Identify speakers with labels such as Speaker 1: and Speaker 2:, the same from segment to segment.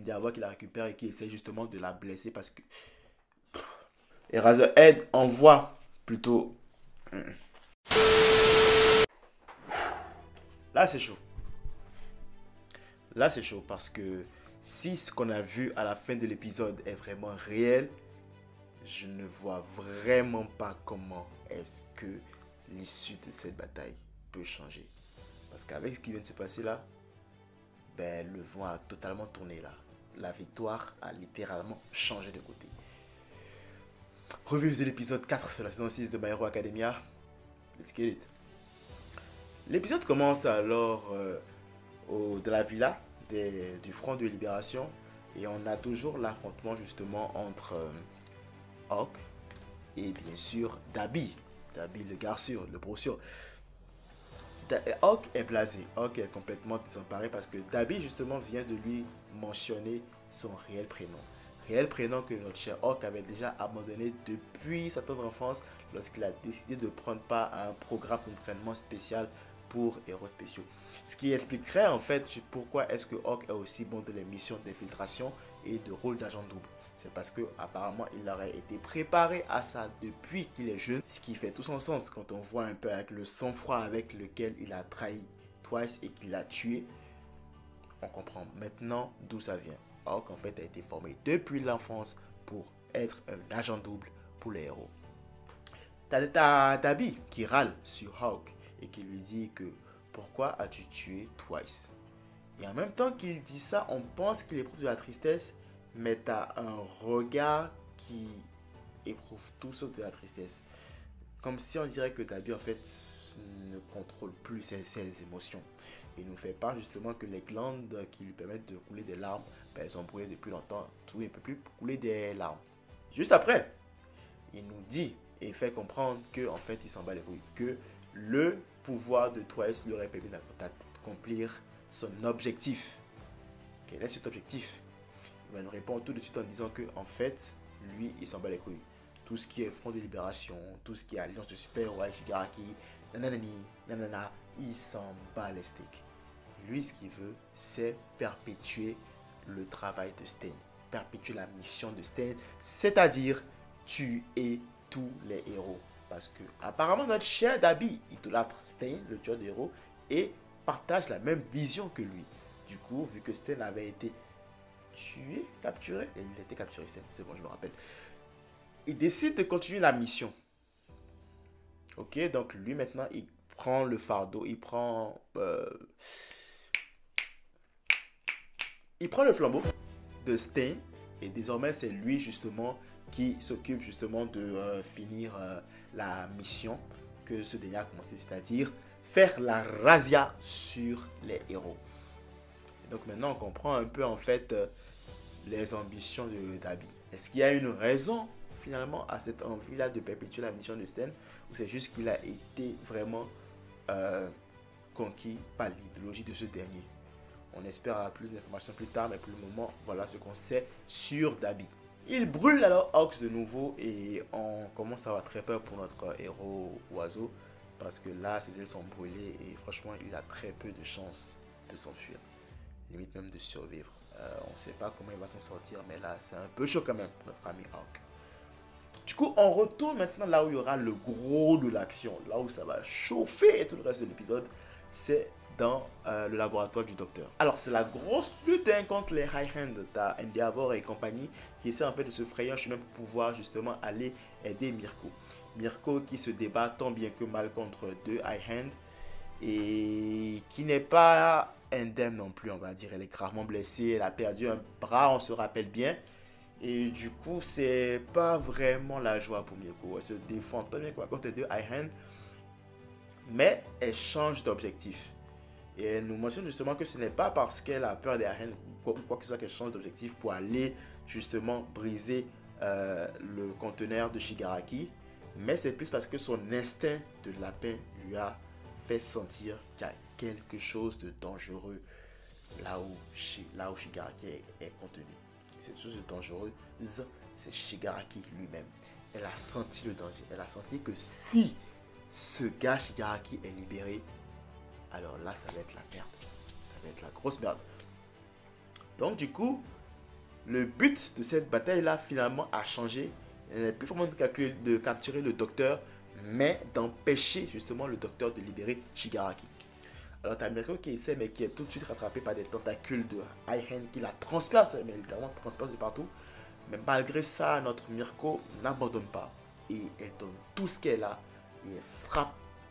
Speaker 1: Endeavor qui la récupère et qui essaie justement de la blesser parce que Eraserhead envoie plutôt. Là c'est chaud. Là c'est chaud parce que si ce qu'on a vu à la fin de l'épisode est vraiment réel, je ne vois vraiment pas comment est-ce que l'issue de cette bataille peut changer. Parce qu'avec ce qui vient de se passer là, ben, le vent a totalement tourné là. La victoire a littéralement changé de côté. Revue de l'épisode 4 de la saison 6 de My Hero Academia. Let's get it. L'épisode commence alors de la villa du Front de Libération. Et on a toujours l'affrontement justement entre Hawk et bien sûr Dabi. Dabi le garçon, le brossure. Hawk est blasé, Hawk est complètement désemparé parce que Dabi justement vient de lui mentionner son réel prénom. Réel prénom que notre cher Hawk avait déjà abandonné depuis sa tendre enfance lorsqu'il a décidé de prendre part à un programme d'entraînement spécial pour héros spéciaux. Ce qui expliquerait en fait pourquoi est-ce que Hawk est aussi bon de les missions d'infiltration et de rôle d'agent double. C'est parce que apparemment il aurait été préparé à ça depuis qu'il est jeune, ce qui fait tout son sens quand on voit un peu avec le sang-froid avec lequel il a trahi Twice et qu'il l'a tué. On comprend maintenant d'où ça vient. Hawk en fait a été formé depuis l'enfance pour être un agent double pour les héros. T'as Dabi qui râle sur Hawk et qui lui dit que pourquoi as-tu tué Twice? Et en même temps qu'il dit ça, on pense qu'il éprouve de la tristesse, mais tu as un regard qui éprouve tout sauf de la tristesse. Comme si on dirait que Dabi en fait ne contrôle plus ses émotions. Il nous fait part justement que les glandes qui lui permettent de couler des larmes, ben, elles sont brûlées depuis longtemps, tout il ne peut plus couler des larmes. Juste après, il nous dit et fait comprendre que en fait il s'en bat les couilles, que le pouvoir de Twice lui aurait permis d'accomplir son objectif. Quel est cet objectif? Il va nous répondre tout de suite en disant que en fait, lui, il s'en bat les couilles. Tout ce qui est Front de Libération, tout ce qui est Alliance de Super, ouais, Shigaraki, nanani, nanana, il s'en bat les steaks. Lui, ce qu'il veut, c'est perpétuer le travail de Stain, perpétuer la mission de Stain, c'est-à-dire tuer tous les héros. Parce que apparemment notre cher Dabi idolâtre Stain, le tueur des héros, et partage la même vision que lui. Du coup, vu que Stain avait été tué, capturé, et il a été capturé, Stain, c'est bon, je me rappelle. Il décide de continuer la mission. Ok, donc lui maintenant, il prend le fardeau, il prend le flambeau de Stain, et désormais c'est lui justement qui s'occupe justement de finir la mission que ce dernier a commencé, c'est-à-dire faire la razzia sur les héros. Et donc maintenant on comprend un peu en fait les ambitions de Dabi. Est-ce qu'il y a une raison finalement à cette envie-là de perpétuer la mission de Stain, ou c'est juste qu'il a été vraiment conquis par l'idéologie de ce dernier? On espère plus d'informations plus tard, mais pour le moment, voilà ce qu'on sait sur Dabi. Il brûle alors Hawks de nouveau et on commence à avoir très peur pour notre héros oiseau parce que là, ses ailes sont brûlées et franchement, il a très peu de chances de s'enfuir, limite même de survivre. On ne sait pas comment il va s'en sortir, mais là, c'est un peu chaud quand même pour notre ami Hawk. Du coup, on retourne maintenant là où il y aura le gros de l'action, là où ça va chauffer et tout le reste de l'épisode, c'est dans le laboratoire du docteur. Alors c'est la grosse lutte contre les High Hand. T'as Endeavor et compagnie qui essaient en fait de se frayer un chemin pour pouvoir justement aller aider Mirko. Mirko qui se débat tant bien que mal contre deux High Hand et qui n'est pas indemne non plus, on va dire. Elle est gravement blessée, elle a perdu un bras, on se rappelle bien. Et du coup, c'est pas vraiment la joie pour Mirko. Elle se défend tant bien contre deux High Hand, mais elle change d'objectif. Et elle nous mentionne justement que ce n'est pas parce qu'elle a peur des arènes ou quoi que ce soit qu'elle change d'objectif pour aller justement briser le conteneur de Shigaraki. Mais c'est plus parce que son instinct de lapin lui a fait sentir qu'il y a quelque chose de dangereux là où Shigaraki est contenu. Cette chose de dangereuse, c'est Shigaraki lui-même. Elle a senti le danger. Elle a senti que si ce gars Shigaraki est libéré, alors là, ça va être la merde. Ça va être la grosse merde. Donc, du coup, le but de cette bataille-là, finalement, a changé. Elle n'est plus vraiment de capturer le docteur, mais d'empêcher justement le docteur de libérer Shigaraki. Alors, tu as Mirko qui essaie, mais qui est tout de suite rattrapé par des tentacules de Aihen qui la transpercent, mais littéralement transpercent de partout. Mais malgré ça, notre Mirko n'abandonne pas. Et elle donne tout ce qu'elle a. Et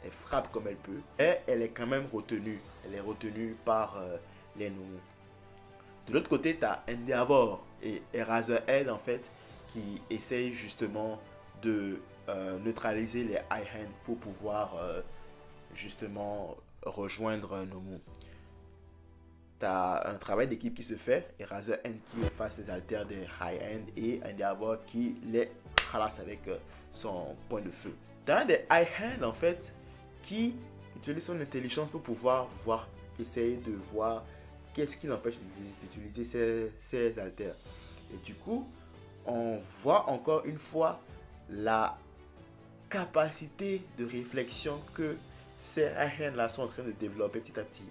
Speaker 1: elle frappe comme elle peut. Et elle est quand même retenue. Elle est retenue par les Nomu. De l'autre côté, tu as Endeavor et Eraserhead en fait, qui essayent justement de neutraliser les Aihen pour pouvoir justement rejoindre Nomu. Tu as un travail d'équipe qui se fait. Eraserhead qui efface les haltères des Aihen et Endeavor qui les ralasse avec son point de feu. Tu as un des Aihen en fait qui utilise son intelligence pour pouvoir essayer de voir qu'est-ce qui l'empêche d'utiliser ces haltères. Et du coup, on voit encore une fois la capacité de réflexion que ces Aihen-là sont en train de développer petit à petit.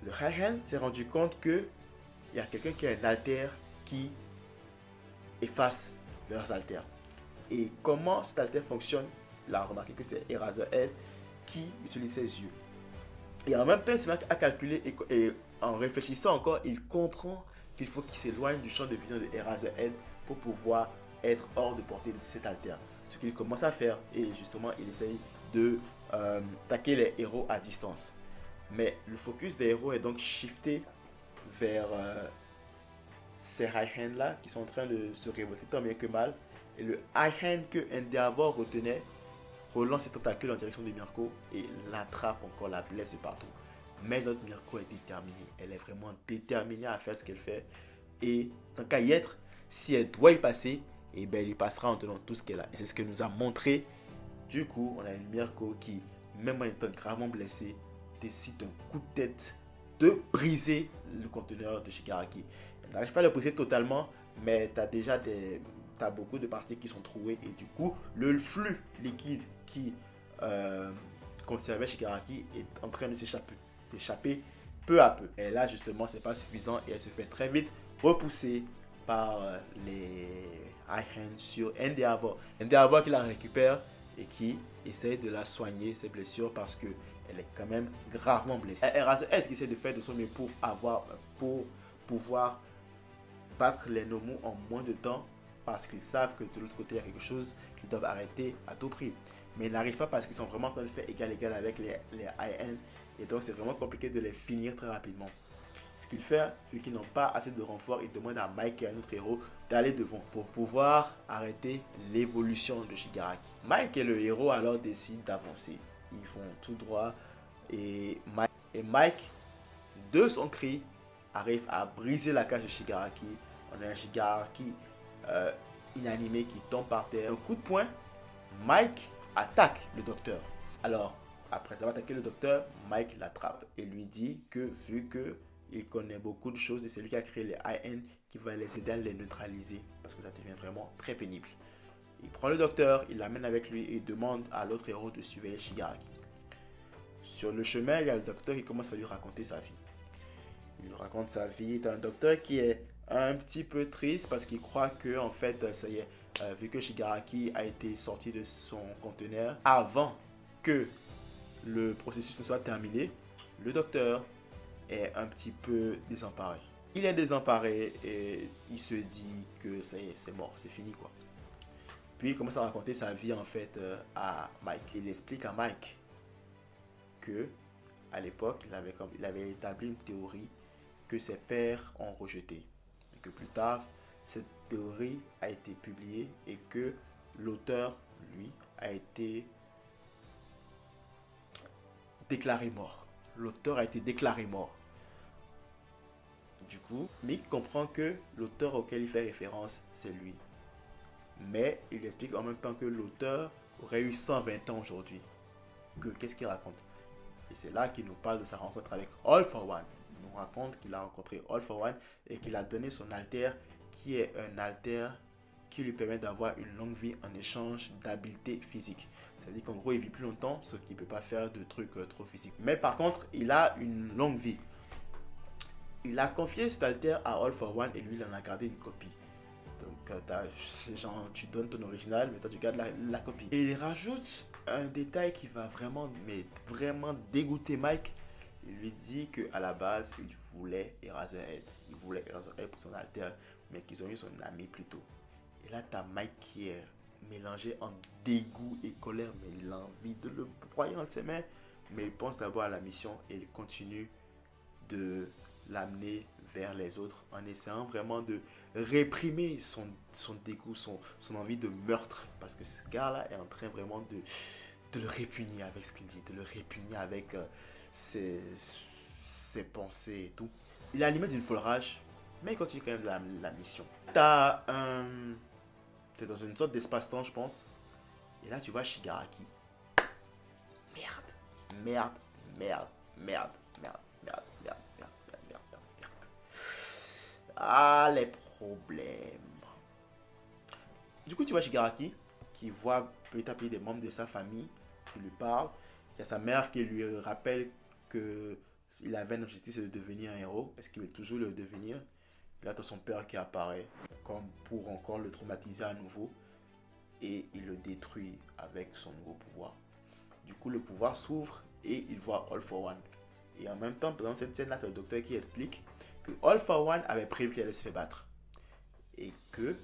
Speaker 1: Le Aihen s'est rendu compte qu'il y a quelqu'un qui a un haltère qui efface leurs haltères. Et comment cet haltère fonctionne, il a remarqué que c'est Eraserhead qui utilise ses yeux. Et en même temps, il se met à calculer et en réfléchissant encore, il comprend qu'il faut qu'il s'éloigne du champ de vision de Eraserhead pour pouvoir être hors de portée de cet haltère. Ce qu'il commence à faire, et justement, il essaye de attaquer les héros à distance. Mais le focus des héros est donc shifté vers ces Aihen là qui sont en train de se révolter tant bien que mal. Et le Aihen que Endeavor retenait relance ses tentacules en direction de Mirko et l'attrape encore, la blesse de partout. Mais notre Mirko est déterminée. Elle est vraiment déterminée à faire ce qu'elle fait. Et tant qu'à y être, si elle doit y passer, et ben elle y passera en donnant tout ce qu'elle a. Et c'est ce que nous a montré. Du coup, on a une Mirko qui, même en étant gravement blessée, décide d'un coup de tête de briser le conteneur de Shigaraki. Elle n'arrive pas à le briser totalement, mais tu as déjà beaucoup de parties qui sont trouées. Et du coup, le flux liquide qui conservait Shigaraki est en train de s'échapper peu à peu. Et là, justement, c'est pas suffisant et elle se fait très vite repousser par les Aihen sur Endeavor. Endeavor qui la récupère et qui essaye de la soigner, ses blessures, parce que elle est quand même gravement blessée. Eraserhead qui essaie de faire de son mieux pour pouvoir battre les Nomu en moins de temps, parce qu'ils savent que de l'autre côté il y a quelque chose qu'ils doivent arrêter à tout prix. Mais ils n'arrivent pas parce qu'ils sont vraiment en train de faire égal avec les Aihen. Et donc c'est vraiment compliqué de les finir très rapidement. Ce qu'il fait, vu qu'ils n'ont pas assez de renfort, il demande à Mike, qui est un autre héros, d'aller devant pour pouvoir arrêter l'évolution de Shigaraki. Mike et le héros alors décident d'avancer. Ils vont tout droit et Mike, de son cri, arrive à briser la cage de Shigaraki. On a un Shigaraki inanimé qui tombe par terre. Un coup de poing, Mike attaque le docteur. Alors, après avoir attaqué le docteur, Mike l'attrape et lui dit que vu que il connaît beaucoup de choses et c'est lui qui a créé les Aihen qui va les aider à les neutraliser parce que ça devient vraiment très pénible. Il prend le docteur, il l'amène avec lui et demande à l'autre héros de surveiller Shigaraki. Sur le chemin, il y a le docteur qui commence à lui raconter sa vie. Il raconte sa vie. C'est un docteur qui est un petit peu triste parce qu'il croit que en fait, ça y est, vu que Shigaraki a été sorti de son conteneur avant que le processus ne soit terminé, le docteur est un petit peu désemparé. Il est désemparé et il se dit que ça y est, c'est mort, c'est fini quoi. Puis il commence à raconter sa vie en fait à Mike. Il explique à Mike que à l'époque, il avait établi une théorie que ses pairs ont rejetée. Et que plus tard, cette théorie a été publiée et que l'auteur, lui, a été déclaré mort. L'auteur a été déclaré mort. Du coup, Mick comprend que l'auteur auquel il fait référence, c'est lui. Mais il explique en même temps que l'auteur aurait eu 120 ans aujourd'hui. Qu'est-ce qu'il raconte? Et c'est là qu'il nous parle de sa rencontre avec All for One. Il nous raconte qu'il a rencontré All for One et qu'il a donné son alter, qui est un alter qui lui permet d'avoir une longue vie en échange d'habiletés physiques. C'est-à-dire qu'en gros, il vit plus longtemps, ce qui ne peut pas faire de trucs trop physiques. Mais par contre, il a une longue vie. Il a confié cet alter à All for One et lui, il en a gardé une copie. Donc, genre, tu donnes ton original, mais toi, tu gardes la copie. Et il rajoute un détail qui va vraiment, mais vraiment dégoûter Mike. Il lui dit qu'à la base, il voulait Eraserhead. Il voulait Eraserhead pour son alter, mais qu'ils ont eu son ami plus tôt. Et là, tu as Mike qui est mélangé en dégoût et colère, mais il a envie de le broyer entre ses mains. Mais il pense d'abord à la mission et il continue de l'amener vers les autres en essayant vraiment de réprimer son dégoût, son envie de meurtre. Parce que ce gars-là est en train vraiment de le répugner avec ce qu'il dit, de le répugner avec ses pensées et tout. Il est à la limite d'une folle rage, mais il continue quand même la mission. T'es dans une sorte d'espace-temps, je pense. Et là, tu vois Shigaraki. Merde, merde, merde, merde, merde, merde, merde, merde, merde, merde, merde. Ah, les problèmes. Du coup, tu vois Shigaraki qui voit petit à petit des membres de sa famille qui lui parlent. Il y a sa mère qui lui rappelle qu'il avait un objectif, c'est de devenir un héros. Est-ce qu'il veut toujours le devenir? Là, tu as son père qui apparaît comme pour encore le traumatiser à nouveau. Et il le détruit avec son nouveau pouvoir. Du coup, le pouvoir s'ouvre et il voit All for One. Et en même temps, dans cette scène-là, tu as le docteur qui explique que All for One avait prévu qu'il allait se faire battre. Et que,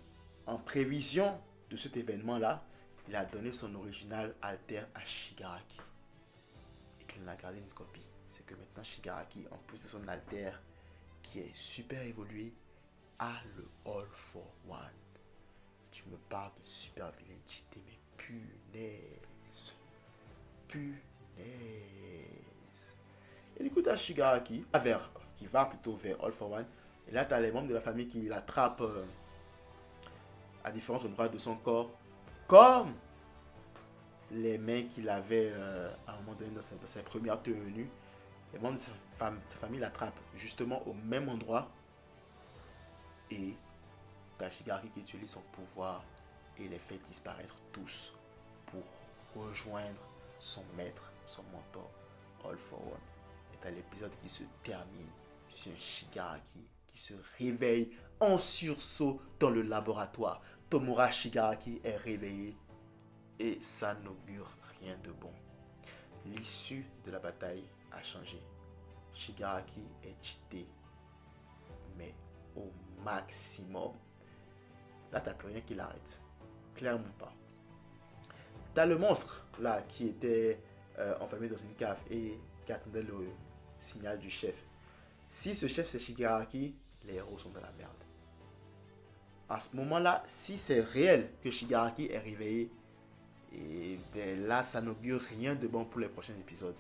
Speaker 1: en prévision de cet événement-là, il a donné son original alter à Shigaraki. Et qu'il en a gardé une copie. C'est que maintenant, Shigaraki, en plus de son alter qui est super évolué, a le All for One. Tu me parles de super villainité, mais punaise. Punaise. Et du coup, tu as Shigaraki qui va plutôt vers All for One. Et là, tu as les membres de la famille qui l'attrapent à différents endroits de son corps. Comme les mains qu'il avait à un moment donné dans sa première tenue. Les membres de sa famille l'attrapent justement au même endroit. Et tu as Shigaraki qui utilise son pouvoir et les fait disparaître tous pour rejoindre son maître, son mentor, All for One. Et tu as l'épisode qui se termine sur un Shigaraki qui se réveille en sursaut dans le laboratoire. Tomura Shigaraki est réveillé et ça n'augure rien de bon. L'issue de la bataille a changé. Shigaraki est cheaté, mais au maximum. Là, tu n'as plus rien qui l'arrête. Clairement pas. Tu as le monstre, là, qui était enfermé dans une cave et qui attendait le signal du chef. Si ce chef, c'est Shigaraki, les héros sont dans la merde. À ce moment-là, si c'est réel que Shigaraki est réveillé, et ben là, ça n'augure rien de bon pour les prochains épisodes.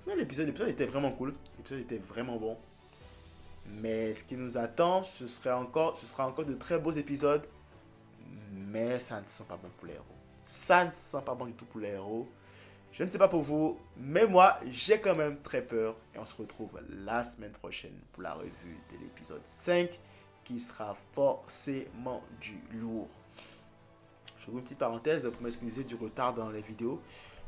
Speaker 1: L'épisode était vraiment cool. L'épisode était vraiment bon. Mais ce qui nous attend, ce sera encore de très beaux épisodes. Mais ça ne sent pas bon pour les héros. Ça ne sent pas bon du tout pour les héros. Je ne sais pas pour vous, mais moi, j'ai quand même très peur. Et on se retrouve la semaine prochaine pour la revue de l'épisode 5, qui sera forcément du lourd. Je fais une petite parenthèse pour m'excuser du retard dans les vidéos.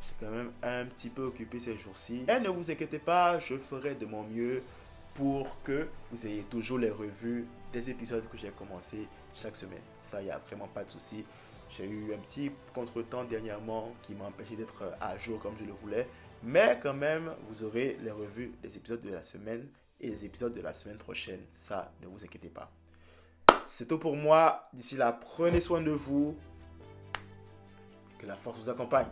Speaker 1: Je suis quand même un petit peu occupé ces jours-ci. Et ne vous inquiétez pas, je ferai de mon mieux pour que vous ayez toujours les revues des épisodes que j'ai commencé chaque semaine. Ça, il n'y a vraiment pas de souci. J'ai eu un petit contretemps dernièrement qui m'a empêché d'être à jour comme je le voulais. Mais quand même, vous aurez les revues des épisodes de la semaine et les épisodes de la semaine prochaine. Ça, ne vous inquiétez pas. C'est tout pour moi. D'ici là, prenez soin de vous. Que la force vous accompagne.